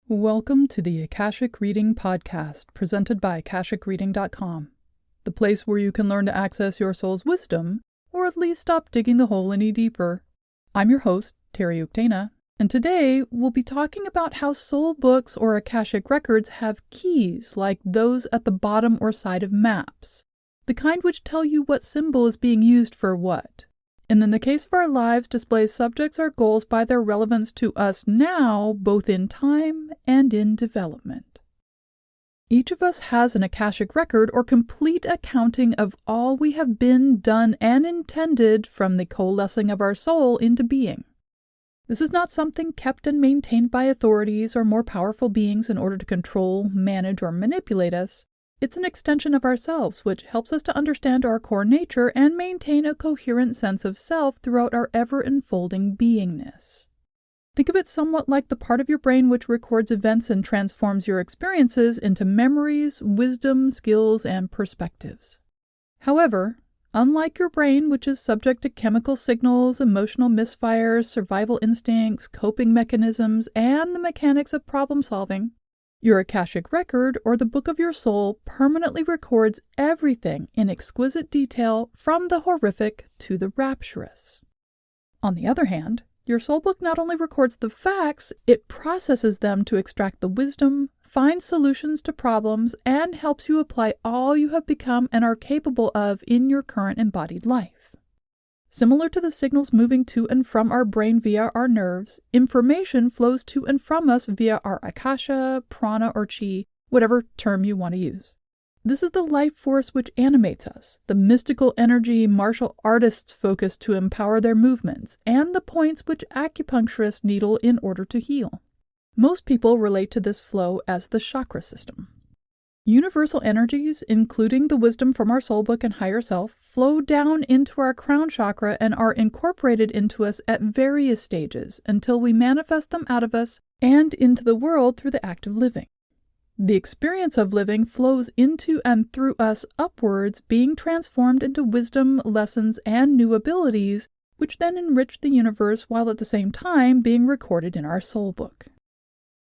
Welcome to the Akashic Reading Podcast, presented by AkashicReading.com, the place where you can learn to access your soul's wisdom, or at least stop digging the hole any deeper. I'm your host, Terry Uktana, and today we'll be talking about how soul books or Akashic records have keys like those at the bottom or side of maps, the kind which tell you what symbol is being used for what. And in the case of our lives, displays subjects or goals by their relevance to us now, both in time and in development. Each of us has an Akashic record or complete accounting of all we have been, done, and intended from the coalescing of our soul into being. This is not something kept and maintained by authorities or more powerful beings in order to control, manage, or manipulate us. It's an extension of ourselves, which helps us to understand our core nature and maintain a coherent sense of self throughout our ever-unfolding beingness. Think of it somewhat like the part of your brain which records events and transforms your experiences into memories, wisdom, skills, and perspectives. However, unlike your brain, which is subject to chemical signals, emotional misfires, survival instincts, coping mechanisms, and the mechanics of problem solving, your Akashic record, or the book of your soul, permanently records everything in exquisite detail from the horrific to the rapturous. On the other hand, your soul book not only records the facts, it processes them to extract the wisdom, find solutions to problems, and helps you apply all you have become and are capable of in your current embodied life. Similar to the signals moving to and from our brain via our nerves, information flows to and from us via our akasha, prana, or chi, whatever term you want to use. This is the life force which animates us, the mystical energy martial artists focus to empower their movements, and the points which acupuncturists needle in order to heal. Most people relate to this flow as the chakra system. Universal energies, including the wisdom from our soul book and higher self, flow down into our crown chakra and are incorporated into us at various stages until we manifest them out of us and into the world through the act of living. The experience of living flows into and through us upwards, being transformed into wisdom, lessons, and new abilities, which then enrich the universe while at the same time being recorded in our soul book.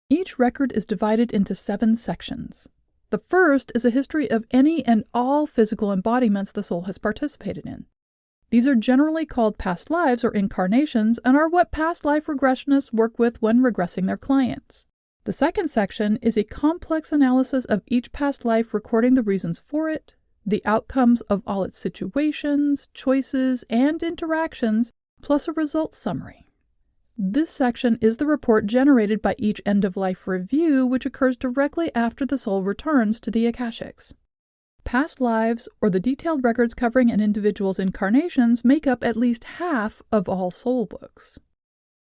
Each record is divided into 7 sections. The first is a history of any and all physical embodiments the soul has participated in. These are generally called past lives or incarnations and are what past life regressionists work with when regressing their clients. The second section is a complex analysis of each past life, recording the reasons for it, the outcomes of all its situations, choices, and interactions, plus a results summary. This section is the report generated by each end-of-life review, which occurs directly after the soul returns to the Akashics. Past lives, or the detailed records covering an individual's incarnations, make up at least half of all soul books.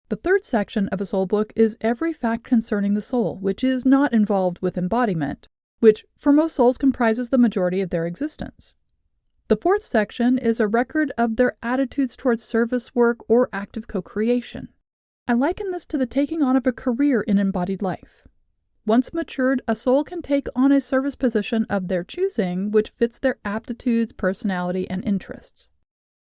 The third section of a soul book is every fact concerning the soul, which is not involved with embodiment, which for most souls comprises the majority of their existence. The fourth section is a record of their attitudes towards service work or active co-creation. I liken this to the taking on of a career in embodied life. Once matured, a soul can take on a service position of their choosing, which fits their aptitudes, personality, and interests.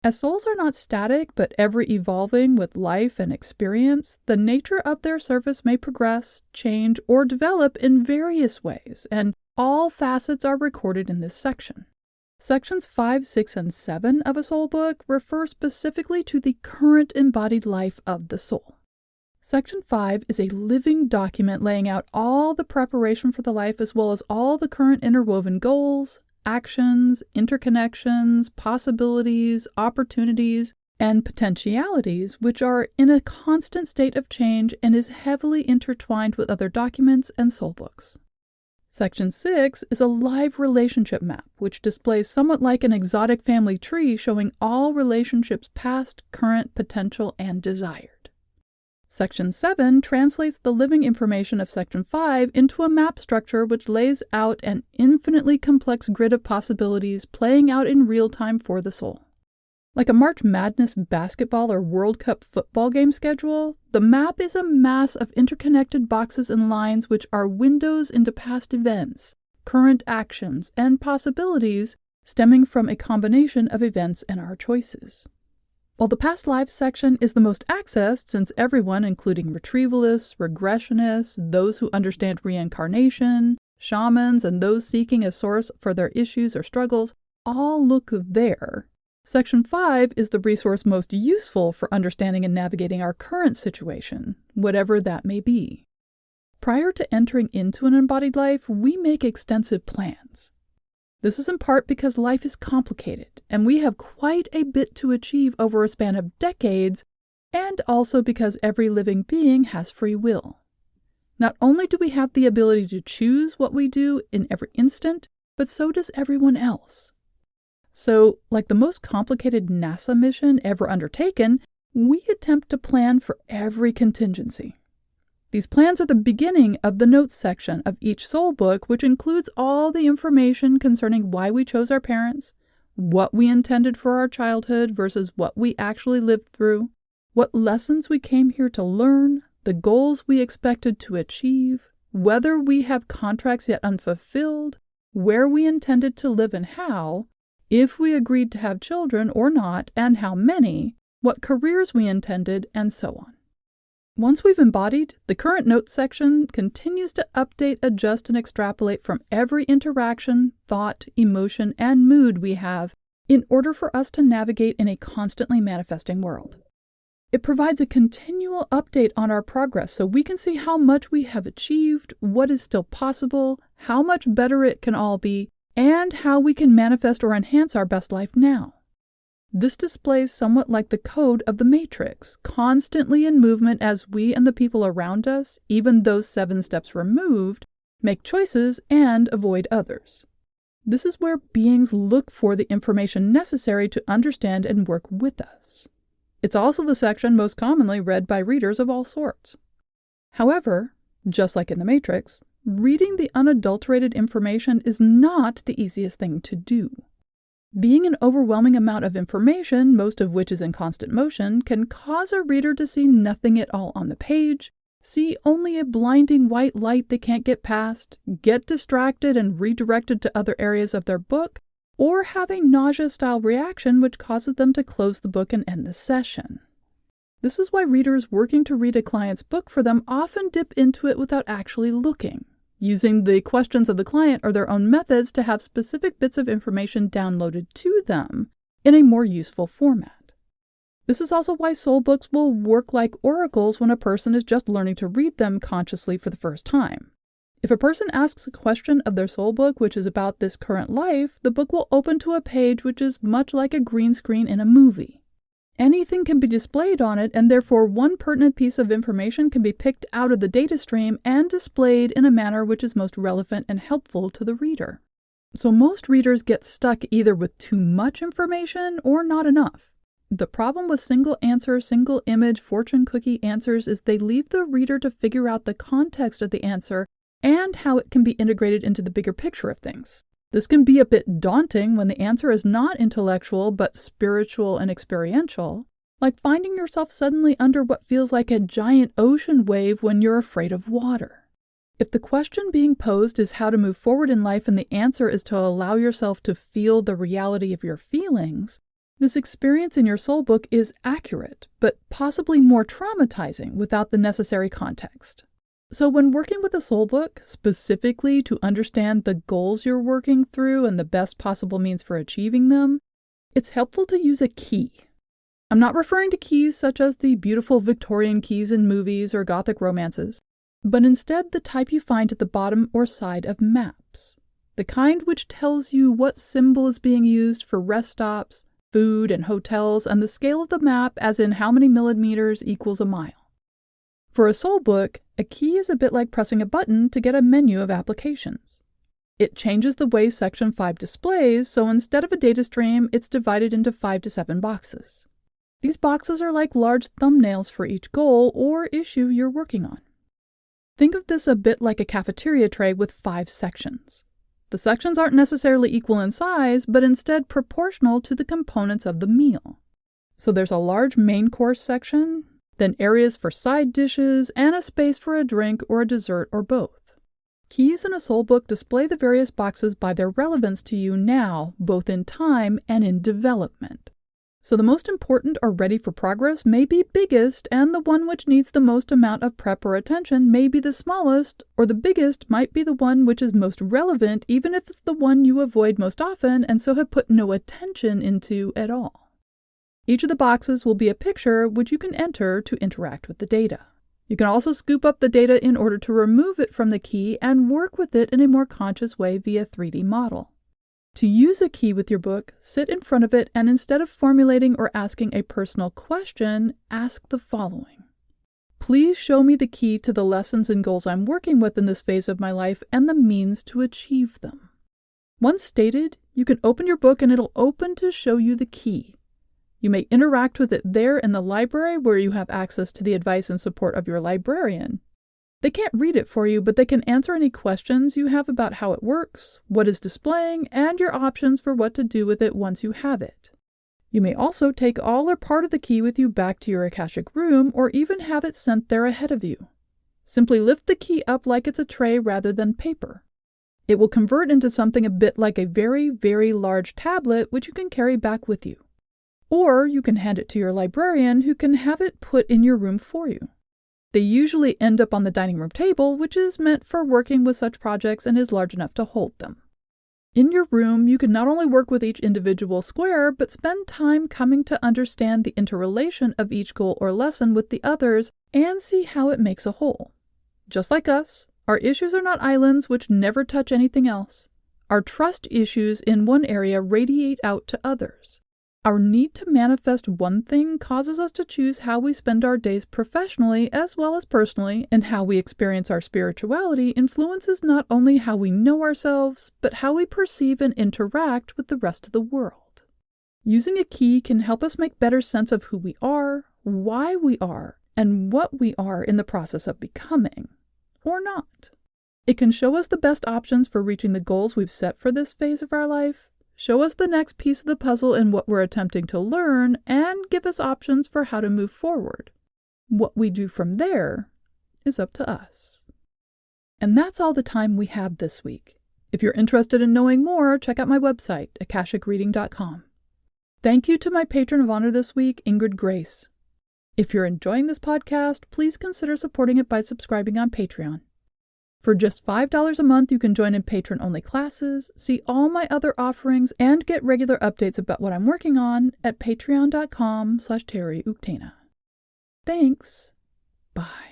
As souls are not static, but ever-evolving with life and experience, the nature of their service may progress, change, or develop in various ways, and all facets are recorded in this section. Sections 5, 6, and 7 of a soul book refer specifically to the current embodied life of the soul. Section 5 is a living document laying out all the preparation for the life as well as all the current interwoven goals, actions, interconnections, possibilities, opportunities, and potentialities, which are in a constant state of change and is heavily intertwined with other documents and soul books. Section 6 is a live relationship map, which displays somewhat like an exotic family tree showing all relationships past, current, potential, and desired. Section 7 translates the living information of Section 5 into a map structure which lays out an infinitely complex grid of possibilities playing out in real time for the soul. Like a March Madness basketball or World Cup football game schedule, the map is a mass of interconnected boxes and lines which are windows into past events, current actions, and possibilities stemming from a combination of events and our choices. While the past lives section is the most accessed, since everyone, including retrievalists, regressionists, those who understand reincarnation, shamans, and those seeking a source for their issues or struggles, all look there, Section 5 is the resource most useful for understanding and navigating our current situation, whatever that may be. Prior to entering into an embodied life, we make extensive plans. This is in part because life is complicated, and we have quite a bit to achieve over a span of decades, and also because every living being has free will. Not only do we have the ability to choose what we do in every instant, but so does everyone else. So, like the most complicated NASA mission ever undertaken, we attempt to plan for every contingency. These plans are the beginning of the notes section of each soul book, which includes all the information concerning why we chose our parents, what we intended for our childhood versus what we actually lived through, what lessons we came here to learn, the goals we expected to achieve, whether we have contracts yet unfulfilled, where we intended to live and how, if we agreed to have children or not and how many, what careers we intended, and so on. Once we've embodied, the current notes section continues to update, adjust, and extrapolate from every interaction, thought, emotion, and mood we have in order for us to navigate in a constantly manifesting world. It provides a continual update on our progress so we can see how much we have achieved, what is still possible, how much better it can all be, and how we can manifest or enhance our best life now. This displays somewhat like the code of the Matrix, constantly in movement as we and the people around us, even those 7 steps removed, make choices and avoid others. This is where beings look for the information necessary to understand and work with us. It's also the section most commonly read by readers of all sorts. However, just like in the Matrix, reading the unadulterated information is not the easiest thing to do. Being an overwhelming amount of information, most of which is in constant motion, can cause a reader to see nothing at all on the page, see only a blinding white light they can't get past, get distracted and redirected to other areas of their book, or have a nausea-style reaction which causes them to close the book and end the session. This is why readers working to read a client's book for them often dip into it without actually looking, using the questions of the client or their own methods to have specific bits of information downloaded to them in a more useful format. This is also why soul books will work like oracles when a person is just learning to read them consciously for the first time. If a person asks a question of their soul book which is about this current life, the book will open to a page which is much like a green screen in a movie. Anything can be displayed on it, and therefore one pertinent piece of information can be picked out of the data stream and displayed in a manner which is most relevant and helpful to the reader. So most readers get stuck either with too much information or not enough. The problem with single answer, single image, fortune cookie answers is they leave the reader to figure out the context of the answer and how it can be integrated into the bigger picture of things. This can be a bit daunting when the answer is not intellectual but spiritual and experiential, like finding yourself suddenly under what feels like a giant ocean wave when you're afraid of water. If the question being posed is how to move forward in life and the answer is to allow yourself to feel the reality of your feelings, this experience in your soul book is accurate, but possibly more traumatizing without the necessary context. So when working with a soul book, specifically to understand the goals you're working through and the best possible means for achieving them, it's helpful to use a key. I'm not referring to keys such as the beautiful Victorian keys in movies or Gothic romances, but instead the type you find at the bottom or side of maps. The kind which tells you what symbol is being used for rest stops, food, and hotels, and the scale of the map as in how many millimeters equals a mile. For a soul book, a key is a bit like pressing a button to get a menu of applications. It changes the way Section 5 displays, so instead of a data stream, it's divided into 5 to 7 boxes. These boxes are like large thumbnails for each goal or issue you're working on. Think of this a bit like a cafeteria tray with 5 sections. The sections aren't necessarily equal in size, but instead proportional to the components of the meal. So there's a large main course section, then areas for side dishes, and a space for a drink or a dessert or both. Keys in a soul book display the various boxes by their relevance to you now, both in time and in development. So the most important or ready for progress may be biggest, and the one which needs the most amount of prep or attention may be the smallest, or the biggest might be the one which is most relevant, even if it's the one you avoid most often and so have put no attention into at all. Each of the boxes will be a picture which you can enter to interact with the data. You can also scoop up the data in order to remove it from the key and work with it in a more conscious way via 3D model. To use a key with your book, sit in front of it and instead of formulating or asking a personal question, ask the following. Please show me the key to the lessons and goals I'm working with in this phase of my life and the means to achieve them. Once stated, you can open your book and it'll open to show you the key. You may interact with it there in the library where you have access to the advice and support of your librarian. They can't read it for you, but they can answer any questions you have about how it works, what is displaying, and your options for what to do with it once you have it. You may also take all or part of the key with you back to your Akashic room or even have it sent there ahead of you. Simply lift the key up like it's a tray rather than paper. It will convert into something a bit like a very, very large tablet which you can carry back with you. Or you can hand it to your librarian who can have it put in your room for you. They usually end up on the dining room table, which is meant for working with such projects and is large enough to hold them. In your room, you can not only work with each individual square, but spend time coming to understand the interrelation of each goal or lesson with the others and see how it makes a whole. Just like us, our issues are not islands which never touch anything else. Our trust issues in one area radiate out to others. Our need to manifest one thing causes us to choose how we spend our days professionally as well as personally, and how we experience our spirituality influences not only how we know ourselves, but how we perceive and interact with the rest of the world. Using a key can help us make better sense of who we are, why we are, and what we are in the process of becoming, or not. It can show us the best options for reaching the goals we've set for this phase of our life, show us the next piece of the puzzle in what we're attempting to learn, and give us options for how to move forward. What we do from there is up to us. And that's all the time we have this week. If you're interested in knowing more, check out my website, akashicreading.com. Thank you to my patron of honor this week, Ingrid Grace. If you're enjoying this podcast, please consider supporting it by subscribing on Patreon. For just $5 a month, you can join in patron-only classes, see all my other offerings, and get regular updates about what I'm working on at patreon.com/TerryUktana. Thanks. Bye.